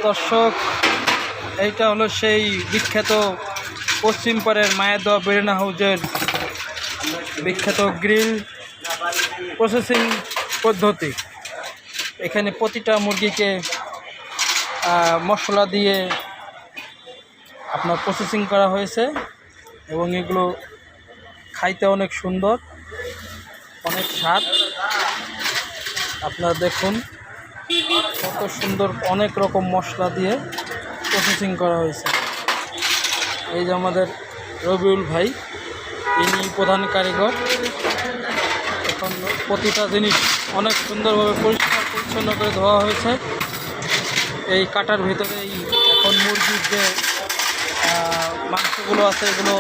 দর্শক, এইটা হলো সেই বিখ্যাত পশ্চিম পাড়ের মায়ের দোয়া বিরিয়ানি হাউজের বিখ্যাত গ্রিল প্রসেসিং পদ্ধতি। এখানে প্রতিটা মুরগিকে মশলা দিয়ে আপনার প্রসেসিং করা হয়েছে এবং এগুলো খাইতে অনেক সুন্দর, অনেক স্বাদ। আপনারা দেখুন কত সুন্দর, অনেক রকম মশলা দিয়ে প্রসেসিং করা হয়েছে। এই যে আমাদের রবিউল ভাই, ইনি প্রধান কারিগর। এখন প্রতিটা জিনিস অনেক সুন্দরভাবে পরিষ্কার পরিচ্ছন্ন করে ধোয়া হয়েছে। এই কাটার ভিতরে এখন মুরগির যে মাংসগুলো আছে এগুলো